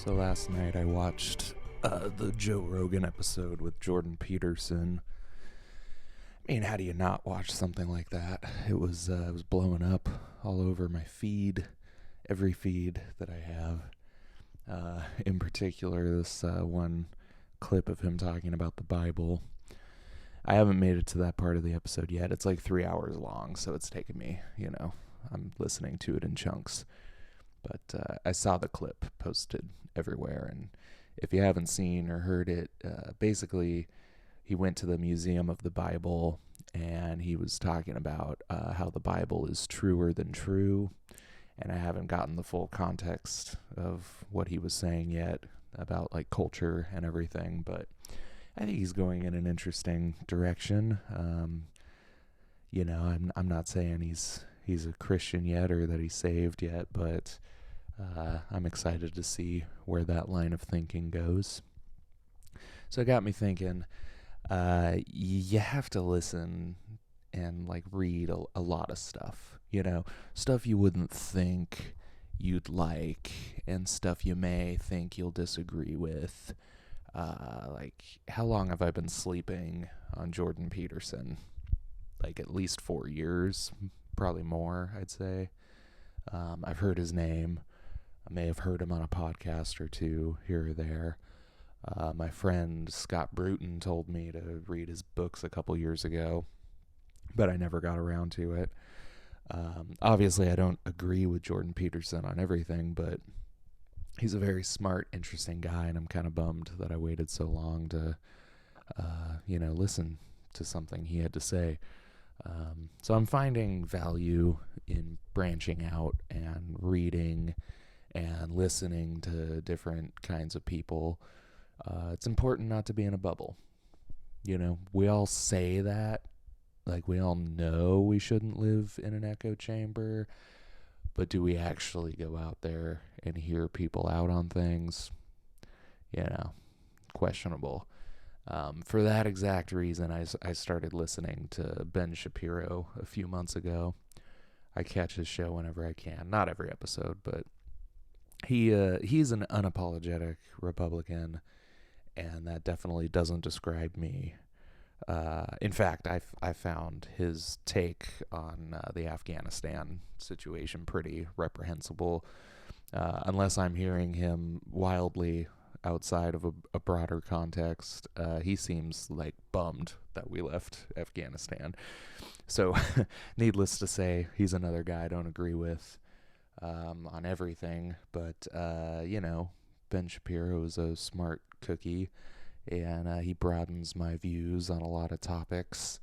So last night I watched the Joe Rogan episode with Jordan Peterson. I mean, how do you not watch something like that? It was blowing up all over my feed, every feed that I have. In particular, this one clip of him talking about the Bible. I haven't made it to that part of the episode yet. It's like 3 hours long, so it's taken me, I'm listening to it in chunks. But I saw the clip posted everywhere, and if you haven't seen or heard it, basically he went to the Museum of the Bible, and he was talking about how the Bible is truer than true, and I haven't gotten the full context of what he was saying yet about like culture and everything, but I think he's going in an interesting direction. I'm not saying he's a Christian yet or that he's saved yet, but I'm excited to see where that line of thinking goes. So it got me thinking, you have to listen and like read a lot of stuff, stuff you wouldn't think you'd like and stuff you may think you'll disagree with. Like, how long have I been sleeping on Jordan Peterson? Like at least 4 years, probably more, I'd say. I've heard his name. I may have heard him on a podcast or two here or there. My friend Scott Bruton told me to read his books a couple years ago, but I never got around to it. Obviously, I don't agree with Jordan Peterson on everything, but he's a very smart, interesting guy, and I'm kind of bummed that I waited so long to, listen to something he had to say. So I'm finding value in branching out and reading and listening to different kinds of people. It's important not to be in a bubble. We all say that, like we all know we shouldn't live in an echo chamber, but do we actually go out there and hear people out on things? Questionable. For that exact reason, I started listening to Ben Shapiro a few months ago. I catch his show whenever I can. Not every episode, but he's an unapologetic Republican, and that definitely doesn't describe me. In fact, I found his take on the Afghanistan situation pretty reprehensible. Unless I'm hearing him wildly outside of a broader context, he seems like bummed that we left Afghanistan. So, needless to say, he's another guy I don't agree with on everything. But, Ben Shapiro is a smart cookie, and he broadens my views on a lot of topics.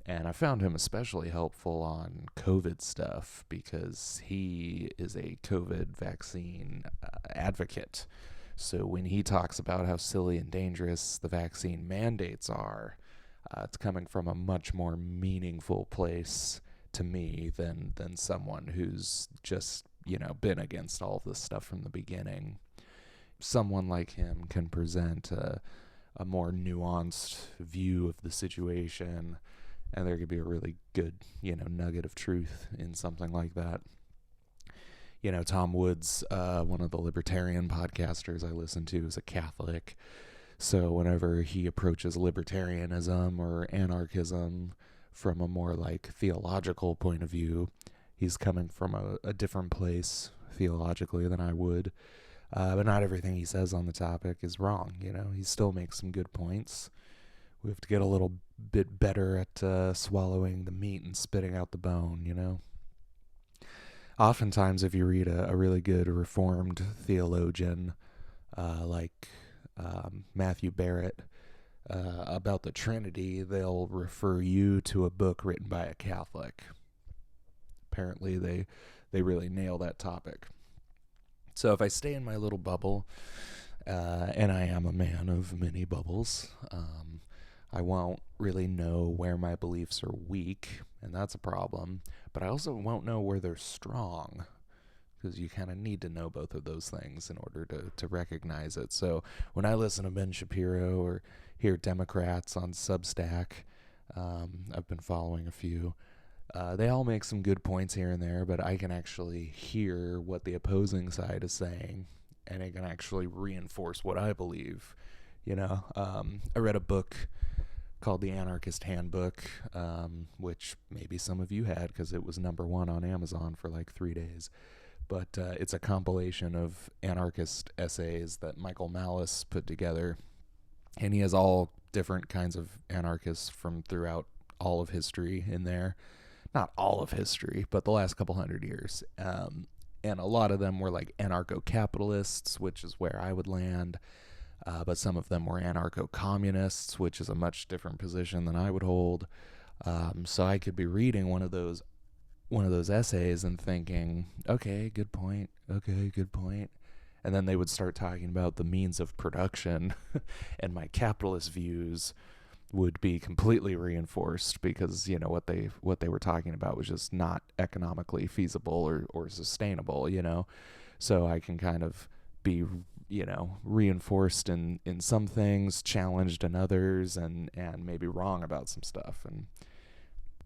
And I found him especially helpful on COVID stuff because he is a COVID vaccine advocate. So when he talks about how silly and dangerous the vaccine mandates are, it's coming from a much more meaningful place to me than someone who's just, been against all of this stuff from the beginning. Someone like him can present a more nuanced view of the situation, and there could be a really good, nugget of truth in something like that. Tom Woods, one of the libertarian podcasters I listen to, is a Catholic. So whenever he approaches libertarianism or anarchism from a more like theological point of view, he's coming from a different place theologically than I would. But not everything he says on the topic is wrong. He still makes some good points. We have to get a little bit better at swallowing the meat and spitting out the bone, Oftentimes, if you read a really good Reformed theologian like Matthew Barrett about the Trinity, they'll refer you to a book written by a Catholic. Apparently, they really nail that topic. So if I stay in my little bubble, and I am a man of many bubbles, I won't really know where my beliefs are weak, and that's a problem. But I also won't know where they're strong, because you kind of need to know both of those things in order to recognize it. So when I listen to Ben Shapiro or hear Democrats on Substack, I've been following a few, they all make some good points here and there, but I can actually hear what the opposing side is saying and it can actually reinforce what I believe. I read a book called The Anarchist Handbook, which maybe some of you had because it was #1 on Amazon for like 3 days. But it's a compilation of anarchist essays that Michael Malice put together. And he has all different kinds of anarchists from throughout all of history in there. Not all of history, but the last couple hundred years. And a lot of them were like anarcho-capitalists, which is where I would land. But some of them were anarcho-communists, which is a much different position than I would hold. So I could be reading one of those essays and thinking, okay, good point. And then they would start talking about the means of production, and my capitalist views would be completely reinforced because what they were talking about was just not economically feasible or sustainable. So I can kind of be reinforced in some things, challenged in others, and maybe wrong about some stuff. And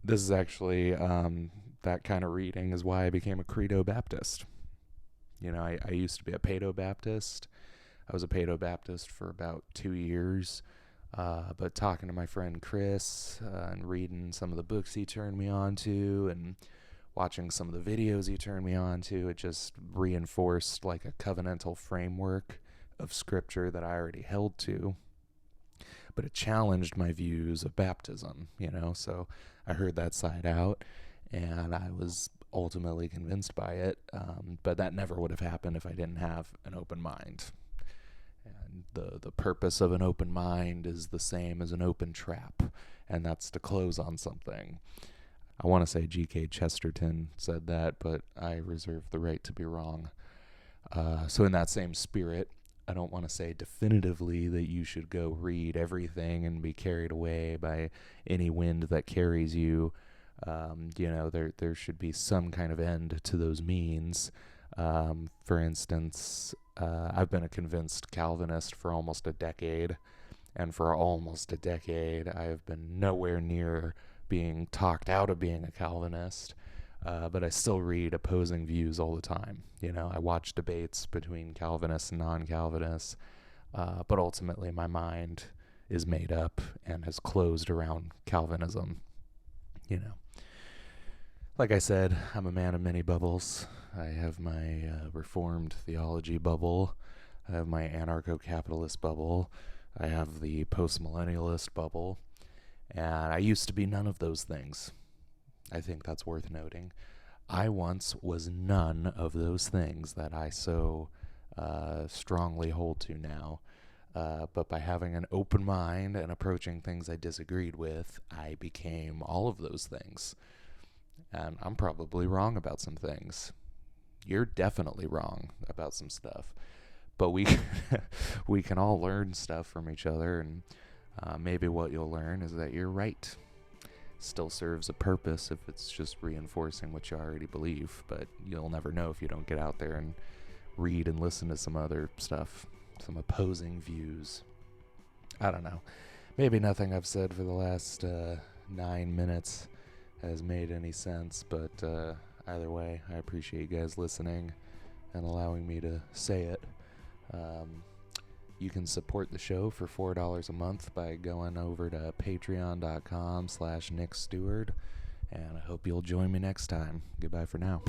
this is actually that kind of reading is why I became a Credo Baptist. I used to be a Paedo Baptist. I was a Paedo Baptist for about 2 years. But talking to my friend Chris and reading some of the books he turned me on to and watching some of the videos he turned me on to, it just reinforced like a covenantal framework of scripture that I already held to. But it challenged my views of baptism, so I heard that side out and I was ultimately convinced by it. But that never would have happened if I didn't have an open mind. And the purpose of an open mind is the same as an open trap, and that's to close on something. I want to say G.K. Chesterton said that, but I reserve the right to be wrong. So in that same spirit, I don't want to say definitively that you should go read everything and be carried away by any wind that carries you. There should be some kind of end to those means. For instance, I've been a convinced Calvinist for almost a decade, and for almost a decade I have been nowhere near being talked out of being a Calvinist, but I still read opposing views all the time. I watch debates between Calvinists and non-Calvinists, but ultimately my mind is made up and has closed around Calvinism. Like I said, I'm a man of many bubbles. I have my Reformed theology bubble. I have my anarcho-capitalist bubble. I have the post-millennialist bubble. And I used to be none of those things. I think that's worth noting. I once was none of those things that I so strongly hold to now. But by having an open mind and approaching things I disagreed with, I became all of those things. And I'm probably wrong about some things. You're definitely wrong about some stuff. But we can all learn stuff from each other, and maybe what you'll learn is that you're right. Still serves a purpose if it's just reinforcing what you already believe, but you'll never know if you don't get out there and read and listen to some other stuff, some opposing views. I don't know. Maybe nothing I've said for the last 9 minutes has made any sense, but either way, I appreciate you guys listening and allowing me to say it. You can support the show for $4 a month by going over to patreon.com/Nick Stewart, and I hope you'll join me next time. Goodbye for now.